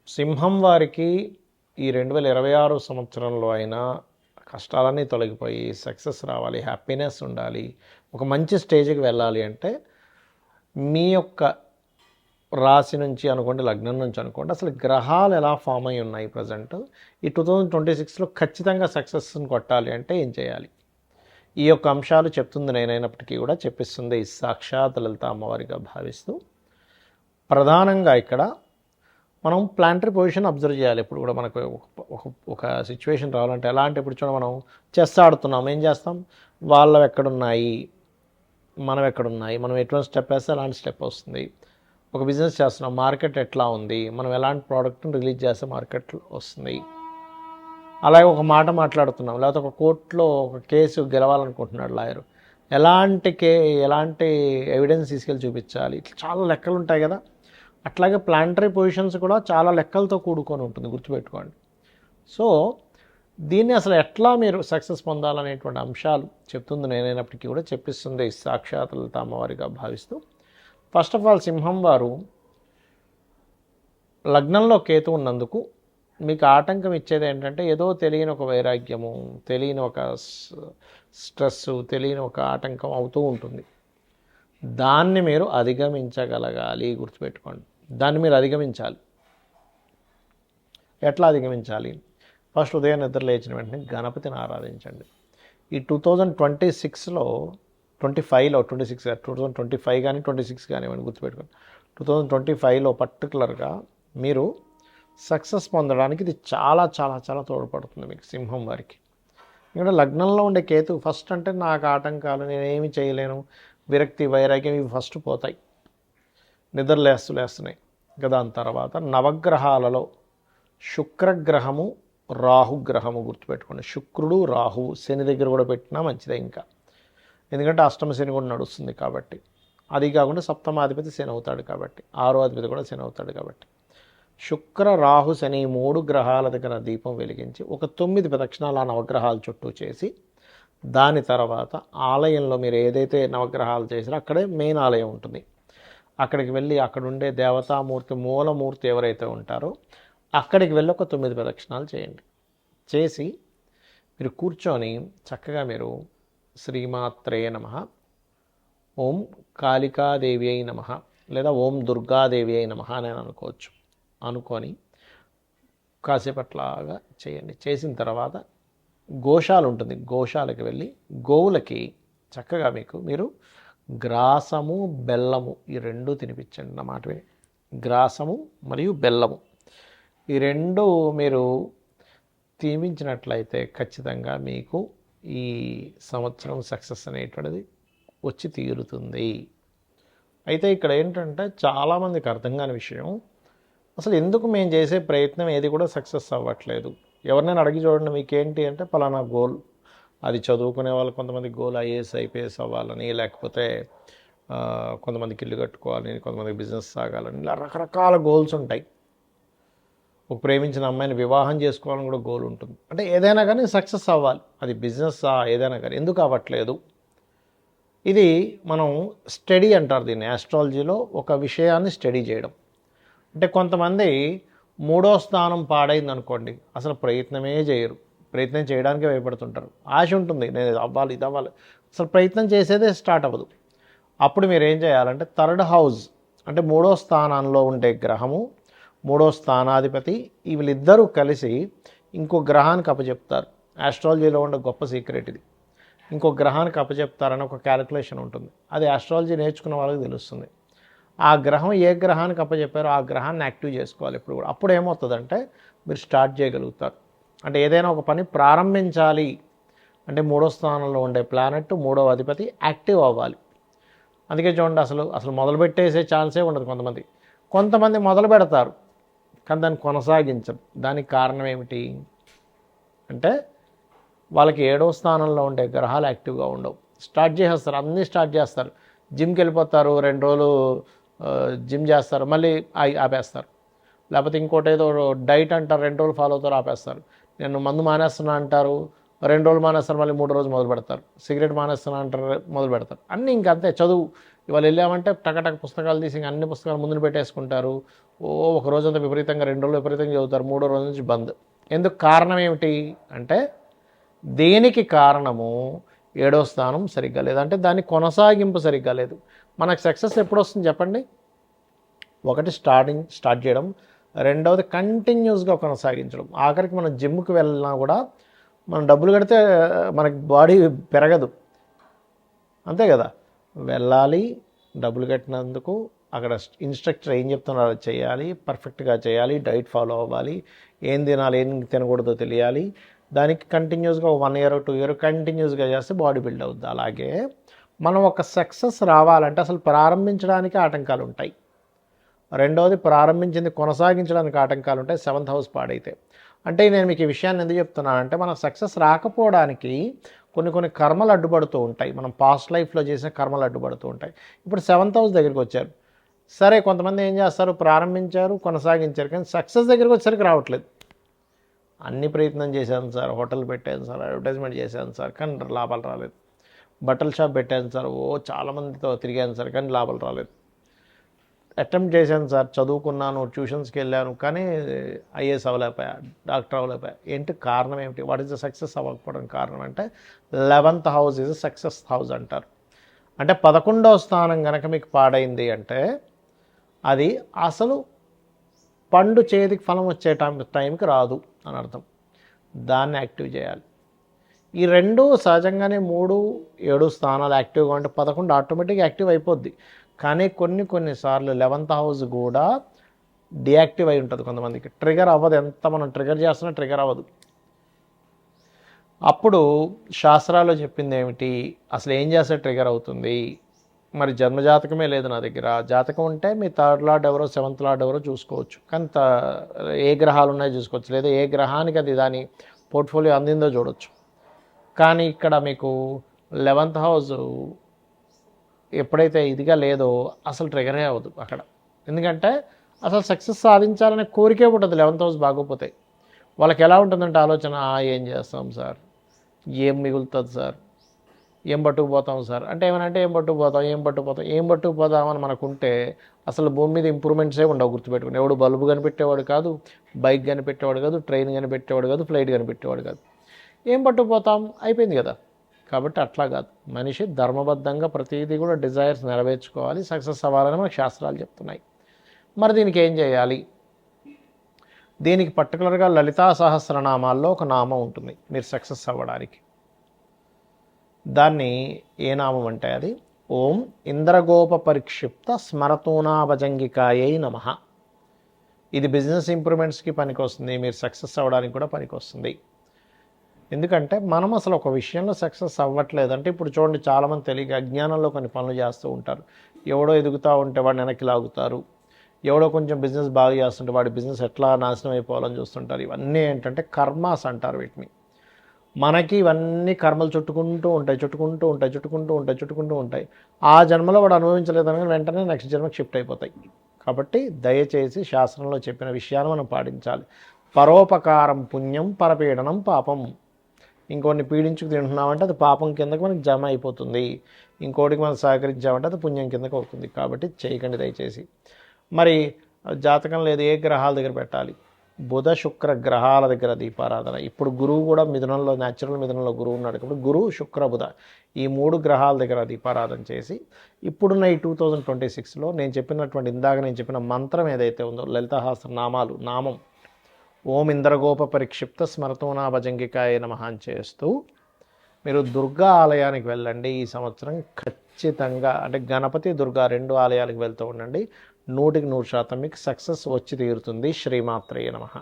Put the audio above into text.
సింహం వారికి ఈ 2026 సంవత్సరంలో అయినా కష్టాలన్నీ తొలగిపోయి సక్సెస్ రావాలి, హ్యాపీనెస్ ఉండాలి, ఒక మంచి స్టేజ్కి వెళ్ళాలి అంటే మీ యొక్క రాశి నుంచి అనుకోండి, లగ్నం నుంచి అనుకోండి, అసలు గ్రహాలు ఎలా ఫామ్ అయి ఉన్నాయి ప్రజెంట్ ఈ 2026లో ఖచ్చితంగా సక్సెస్ని కొట్టాలి అంటే ఏం చేయాలి? ఈ యొక్క అంశాలు చెప్తుంది నేనైనప్పటికీ కూడా చెప్పిస్తుంది ఈ సాక్షాత్ లలిత అమ్మవారిగా భావిస్తూ, ప్రధానంగా ఇక్కడ మనం ప్లాంటరీ పొజిషన్ అబ్జర్వ్ చేయాలి. ఇప్పుడు కూడా మనకు ఒక సిచ్యువేషన్ రావాలంటే ఎలా అంటే, ఇప్పుడు చూడ మనం చెస్ ఆడుతున్నాం, ఏం చేస్తాం, వాళ్ళవి ఎక్కడున్నాయి, మనం ఎక్కడున్నాయి, మనం ఎటువంటి స్టెప్ వేస్తే అలాంటి స్టెప్ వస్తుంది. ఒక బిజినెస్ చేస్తున్నాం, మార్కెట్ ఎట్లా ఉంది, మనం ఎలాంటి ప్రోడక్ట్ని రిలీజ్ చేస్తే మార్కెట్ వస్తుంది. అలాగే ఒక మాట మాట్లాడుతున్నాం, లేకపోతే ఒక కోర్టులో ఒక కేసు గెలవాలనుకుంటున్నాడు లాయర్, ఎలాంటి ఎవిడెన్స్ తీసుకెళ్ళి చూపించాలి, ఇట్లా చాలా లెక్కలు ఉంటాయి కదా. అట్లాగే ప్లాంటరీ పొజిషన్స్ కూడా చాలా లెక్కలతో కూడుకొని ఉంటుంది, గుర్తుపెట్టుకోండి. సో దీన్ని అసలు ఎట్లా మీరు సక్సెస్ పొందాలనేటువంటి అంశాలు చెప్తుంది నేనైనప్పటికీ కూడా చెప్పిస్తుంది సాక్షాత్ లలిత అమ్మవారిగా భావిస్తూ, ఫస్ట్ ఆఫ్ ఆల్ సింహం వారు లగ్నంలో కేతు ఉన్నందుకు మీకు ఆటంకం ఇచ్చేది ఏంటంటే, ఏదో తెలియని ఒక వైరాగ్యము, తెలియని ఒక స్ట్రెస్, తెలియని ఒక ఆటంకం అవుతూ ఉంటుంది. దాన్ని మీరు అధిగమించగలగాలి, గుర్తుపెట్టుకోండి. దాన్ని మీరు అధిగమించాలి. ఎట్లా అధిగమించాలి? ఫస్ట్ ఉదయం నిద్ర లేచిన వెంటనే గణపతిని ఆరాధించండి. ఈ 2026లో 2025 కానీ 26 కానివ్వండి, గుర్తుపెట్టుకోండి. 2025లో పర్టికులర్గా మీరు సక్సెస్ పొందడానికి ఇది చాలా చాలా చాలా తోడ్పడుతుంది మీకు సింహం వారికి. ఇక్కడ లగ్నంలో ఉండే కేతు ఫస్ట్ అంటే నాకు ఆటంకాలు, నేనేమి చేయలేను, విరక్తి, వైరాగ్యం ఇవి ఫస్ట్ పోతాయి, నిద్ర లేస్తున్నాయి. ఇంకా దాని తర్వాత నవగ్రహాలలో శుక్రగ్రహము, రాహుగ్రహము, గుర్తుపెట్టుకోండి. శుక్రుడు, రాహు, శని దగ్గర కూడా పెట్టినా మంచిదే ఇంకా, ఎందుకంటే అష్టమ శని కూడా నడుస్తుంది కాబట్టి. అది కాకుండా సప్తమాధిపతి శని అవుతాడు కాబట్టి, 6వ అధిపతి కూడా శని అవుతాడు కాబట్టి, శుక్ర, రాహు, శని 3 గ్రహాల దగ్గర దీపం వెలిగించి ఒక 9 ప్రదక్షిణాలు ఆ నవగ్రహాల చుట్టూ చేసి, దాని తర్వాత ఆలయంలో మీరు ఏదైతే నవగ్రహాలు చేసినా అక్కడే మెయిన్ ఆలయం ఉంటుంది, అక్కడికి వెళ్ళి అక్కడ ఉండే దేవతామూర్తి, మూలమూర్తి ఎవరైతే ఉంటారో అక్కడికి వెళ్ళి ఒక 9 ప్రదక్షిణాలు చేయండి. చేసి మీరు కూర్చొని చక్కగా మీరు శ్రీమాత్రే నమః, ఓం కాళికాదేవి అయి నమః, లేదా ఓం దుర్గాదేవి అయి నమః అని అనుకోవచ్చు. అనుకొని కాసేపట్లాగా చేయండి. చేసిన తర్వాత గోశాల ఉంటుంది, గోశాలకు వెళ్ళి గోవులకి చక్కగా మీరు గ్రాసము, బెల్లము ఈ 2 తినిపించండి. నా మాట విని, గ్రాసము మరియు బెల్లము ఈ 2 మీరు తినిపించినట్లయితే ఖచ్చితంగా మీకు ఈ సంవత్సరం సక్సెస్ అనేటువంటిది వచ్చి తీరుతుంది. అయితే ఇక్కడ ఏంటంటే చాలామందికి అర్థం కాని విషయం, అసలు ఎందుకు మేము చేసే ప్రయత్నం ఏది కూడా సక్సెస్ అవ్వట్లేదు. ఎవరినైనా అడిగి చూడండి, మీకేంటి అంటే పలానా గోల్, అది చదువుకునే వాళ్ళు కొంతమంది గోల్ ఐఏఎస్ ఐపీఎస్ అవ్వాలని, లేకపోతే కొంతమందికి ఇల్లు కట్టుకోవాలని, కొంతమందికి బిజినెస్ సాగాలని, ఇలా రకరకాల గోల్స్ ఉంటాయి. ఒక ప్రేమించిన అమ్మాయిని వివాహం చేసుకోవాలని కూడా గోల్ ఉంటుంది. అంటే ఏదైనా కానీ సక్సెస్ అవ్వాలి, అది బిజినెస్ ఏదైనా కానీ. ఎందుకు అవ్వట్లేదు? ఇది మనం స్టడీ అంటారు దీన్ని, ఆస్ట్రాలజీలో ఒక విషయాన్ని స్టడీ చేయడం. అంటే కొంతమంది 3వ స్థానం పాడైంది అనుకోండి, అసలు ప్రయత్నమే చేయరు, ప్రయత్నం చేయడానికే భయపడుతుంటారు. ఆశ ఉంటుంది, నేను ఇది అవ్వాలి, ఇది అవ్వాలి, అసలు ప్రయత్నం చేసేదే స్టార్ట్ అవ్వదు. అప్పుడు మీరు ఏం చేయాలంటే 3rd హౌస్ అంటే 3వ స్థానంలో ఉండే గ్రహము, 3వ స్థానాధిపతి, వీళ్ళిద్దరూ కలిసి ఇంకో గ్రహానికి అప్పచెప్తారు. ఆస్ట్రాలజీలో ఉండే గొప్ప సీక్రెట్ ఇది. ఇంకో గ్రహానికి అప్పచెప్తారని ఒక క్యాలిక్యులేషన్ ఉంటుంది, అది ఆస్ట్రాలజీ నేర్చుకున్న వాళ్ళకి తెలుస్తుంది. ఆ గ్రహం ఏ గ్రహానికి అప్పచెప్పారో ఆ గ్రహాన్ని యాక్టివ్ చేసుకోవాలి ఎప్పుడు కూడా. అప్పుడు ఏమవుతుందంటే మీరు స్టార్ట్ చేయగలుగుతారు. అంటే ఏదైనా ఒక పని ప్రారంభించాలి అంటే 3వ స్థానంలో ఉండే ప్లానెట్, 3వ అధిపతి యాక్టివ్ అవ్వాలి. అందుకే చూడండి, అసలు మొదలుపెట్టేసే ఛాన్సే ఉండదు. కొంతమంది మొదలు పెడతారు కానీ దాన్ని కొనసాగించరు. దానికి కారణం ఏమిటి అంటే వాళ్ళకి 7వ స్థానంలో ఉండే గ్రహాలు యాక్టివ్గా ఉండవు. స్టార్ట్ చేసేస్తారు, అన్నీ స్టార్ట్ చేస్తారు, జిమ్కి వెళ్ళిపోతారు, 2 రోజులు జిమ్ చేస్తారు, మళ్ళీ ఆపేస్తారు. లేకపోతే ఇంకోటి ఏదో డైట్ అంటారు, 2 రోజులు ఫాలో అవుతారు, ఆపేస్తారు. నేను మందు మానేస్తున్నా అంటారు, 2 రోజులు మానేస్తారు, మళ్ళీ 3 రోజులు మొదలు పెడతారు. సిగరెట్ మానేస్తున్నా అంటారు, మొదలు పెడతారు. అన్నీ ఇంకంతే. చదువు ఇవాళ వెళ్ళామంటే టకటక పుస్తకాలు తీసి ఇంక అన్ని పుస్తకాలు ముందున పెట్టేసుకుంటారు. ఒక రోజంతా విపరీతంగా, 2 రోజులు విపరీతంగా చదువుతారు, 3వ రోజు నుంచి బంద్. ఎందుకు? కారణం ఏమిటి అంటే దేనికి కారణము 7వ స్థానం సరిగ్గా లేదు, అంటే దాని కొనసాగింపు సరిగ్గా లేదు. మనకు సక్సెస్ ఎప్పుడు వస్తుంది చెప్పండి? ఒకటి స్టార్ట్ చేయడం, రెండవది కంటిన్యూస్గా కొనసాగించడం. ఆఖరికి మనం జిమ్కి వెళ్ళినా కూడా మనం డబ్బులు కడితే మనకి బాడీ పెరగదు, అంతే కదా. వెళ్ళాలి, డబ్బులు కట్టినందుకు అక్కడ ఇన్స్ట్రక్టర్ ఏం చెప్తున్నారో అది చేయాలి, పర్ఫెక్ట్గా చేయాలి, డైట్ ఫాలో అవ్వాలి, ఏం తినాలి ఏం తినకూడదో తెలియాలి. దానికి కంటిన్యూస్గా 1 ఇయర్ 2 ఇయర్ కంటిన్యూస్గా చేస్తే బాడీ బిల్డ్ అవుద్ది. అలాగే మనం ఒక సక్సెస్ రావాలంటే అసలు ప్రారంభించడానికి ఆటంకాలు ఉంటాయి, రెండవది ప్రారంభించింది కొనసాగించడానికి ఆటంకాలు ఉంటాయి, 7th హౌస్ పాడైతే. అంటే నేను మీకు ఈ విషయాన్ని ఎందుకు చెప్తున్నానంటే మన సక్సెస్ రాకపోవడానికి కొన్ని కర్మలు అడ్డుపడుతూ ఉంటాయి, మనం పాస్ట్ లైఫ్లో చేసిన కర్మలు అడ్డుపడుతూ ఉంటాయి. ఇప్పుడు 7th హౌస్ దగ్గరికి వచ్చారు, సరే కొంతమంది ఏం చేస్తారు, ప్రారంభించారు కొనసాగించారు, కానీ సక్సెస్ దగ్గరికి వచ్చేసరికి రావట్లేదు. అన్ని ప్రయత్నం చేశాను సార్, హోటల్ పెట్టాను సార్, అడ్వర్టైజ్మెంట్ చేశాను సార్, కానీ లాభాలు రాలేదు. బట్టల షాప్ పెట్టాను సార్, చాలామందితో తిరిగాను సార్, కానీ లాభాలు రాలేదు. అటెంప్ట్ చేశాను సార్, చదువుకున్నాను, ట్యూషన్స్కి వెళ్ళాను, కానీ ఐఏఎస్ అవ్వలేకపోయా, డాక్టర్ అవ్వలేకపోయా. ఏంటి కారణం ఏమిటి? వాట్ ఈస్ ద సక్సెస్ అవ్వకపోవడం కారణం అంటే 11th house is success house అంటారు. అంటే 11వ స్థానం కనుక మీకు పాడైంది అంటే అది అసలు పండు చేతికి ఫలం వచ్చే టైంకి రాదు అని అర్థం. దాన్ని యాక్టివ్ చేయాలి. ఈ 2 సహజంగానే 3, 7 స్థానాలు యాక్టివ్గా ఉంటే 11 ఆటోమేటిక్గా యాక్టివ్ అయిపోద్ది. కానీ కొన్నిసార్లు 11th హౌస్ కూడా డియాక్టివ్ అయి ఉంటుంది కొంతమందికి, ట్రిగర్ అవ్వదు, ఎంత మనం ట్రిగర్ చేస్తున్నా ట్రిగర్ అవ్వదు. అప్పుడు శాస్త్రాల్లో చెప్పింది ఏమిటి, అసలు ఏం చేస్తే ట్రిగర్ అవుతుంది? మరి జన్మజాతకమే లేదు నా దగ్గర, జాతకం ఉంటే మీ 3rd లార్డ్ ఎవరో 7th లార్డ్ ఎవరో చూసుకోవచ్చు, కానీ ఏ గ్రహాలు ఉన్నాయో చూసుకోవచ్చు, లేదా ఏ గ్రహానికి అది దాని పోర్ట్ఫోలియో అందిందో చూడవచ్చు. కానీ ఇక్కడ మీకు 11th హౌస్ ఎప్పుడైతే ఇదిగా లేదో అసలు ట్రిగరే అవ్వదు అక్కడ. ఎందుకంటే అసలు సక్సెస్ సాధించాలనే కోరికే ఉంటుంది 11th హౌస్ బాగోపోతే. వాళ్ళకి ఎలా ఉంటుందంటే ఆలోచన, ఏం చేస్తాం సార్, ఏం మిగులుతుంది సార్, ఏం పట్టుకుపోతాం సార్ అంటే ఏమనంటే ఏం పట్టుకుపోతామని మనకుంటే అసలు భూమి మీద ఇంప్రూవ్మెంట్సే ఉండవు. గుర్తుపెట్టుకుని, ఎవడు బల్బు కనిపెట్టేవాడు కాదు, బైక్ కనిపెట్టేవాడు కాదు, ట్రైన్ కనిపెట్టేవాడు కాదు, ఫ్లైట్ కనిపెట్టేవాడు కాదు. ఏం పట్టుకుపోతాం, అయిపోయింది కదా. కాబట్టి అట్లా కాదు, మనిషి ధర్మబద్ధంగా ప్రతిదీ కూడా డిజైర్స్ నెరవేర్చుకోవాలి, సక్సెస్ అవ్వాలని మనకు శాస్త్రాలు చెప్తున్నాయి. మరి దీనికి ఏం చేయాలి? దీనికి పర్టికులర్గా లలితా సహస్రనామాల్లో ఒక నామం ఉంటుంది మీరు సక్సెస్ అవ్వడానికి. దాన్ని ఏ నామం అంటే అది ఓం ఇంద్రగోప పరిక్షిప్త స్మరతూనాభజంగికాయై నమః. ఇది బిజినెస్ ఇంప్రూవ్మెంట్స్కి పనికొస్తుంది, మీరు సక్సెస్ అవ్వడానికి కూడా పనికొస్తుంది. ఎందుకంటే మనం అసలు ఒక విషయంలో సక్సెస్ అవ్వట్లేదు అంటే, ఇప్పుడు చూడండి చాలామంది తెలియక అజ్ఞానంలో కొన్ని పనులు చేస్తూ ఉంటారు. ఎవడో ఎదుగుతూ ఉంటే వాడిని వెనక్కి లాగుతారు, ఎవడో కొంచెం బిజినెస్ బాగా చేస్తుంటే వాడి బిజినెస్ ఎట్లా నాశనం అయిపోవాలని చూస్తుంటారు. ఇవన్నీ ఏంటంటే కర్మాస్ అంటారు వీటిని. మనకి ఇవన్నీ కర్మలు చుట్టుకుంటూ ఉంటాయి. ఆ జన్మలో వాడు అనుభవించలేదని వెంటనే నెక్స్ట్ జన్మకి షిఫ్ట్ అయిపోతాయి. కాబట్టి దయచేసి శాస్త్రంలో చెప్పిన విషయాన్ని మనం పాటించాలి. పరోపకారం పుణ్యం, పరపీడనం పాపం. ఇంకోటిని పీడించుకు తింటున్నామంటే అది పాపం కిందకి మనకి జమ అయిపోతుంది, ఇంకోటికి మనం సహకరించామంటే అది పుణ్యం కిందకి అవుతుంది. కాబట్టి చేయకండి దయచేసి. మరి జాతకం లేదు, ఏ గ్రహాల దగ్గర పెట్టాలి? బుధ శుక్ర గ్రహాల దగ్గర దీపారాధన. ఇప్పుడు గురువు కూడా మిథునంలో, న్యాచురల్ మిథునంలో గురువు ఉన్నాడు కాబట్టి గురువు శుక్ర బుధ ఈ 3 గ్రహాల దగ్గర దీపారాధన చేసి ఇప్పుడున్న ఈ 2026లో నేను చెప్పినటువంటి ఇందాక నేను చెప్పిన మంత్రం ఏదైతే ఉందో లలితాసహస్ర నామం ఓం ఇంద్రగోప పరిక్షిప్త స్మరతోనాభజంగికాయ నమః అని చేస్తూ మీరు దుర్గా ఆలయానికి వెళ్ళండి. ఈ సంవత్సరం ఖచ్చితంగా, అంటే గణపతి దుర్గా 2 ఆలయాలకు వెళ్తూ ఉండండి. 100% మీకు సక్సెస్ వచ్చి తీరుతుంది. శ్రీమాత్రేయ నమః.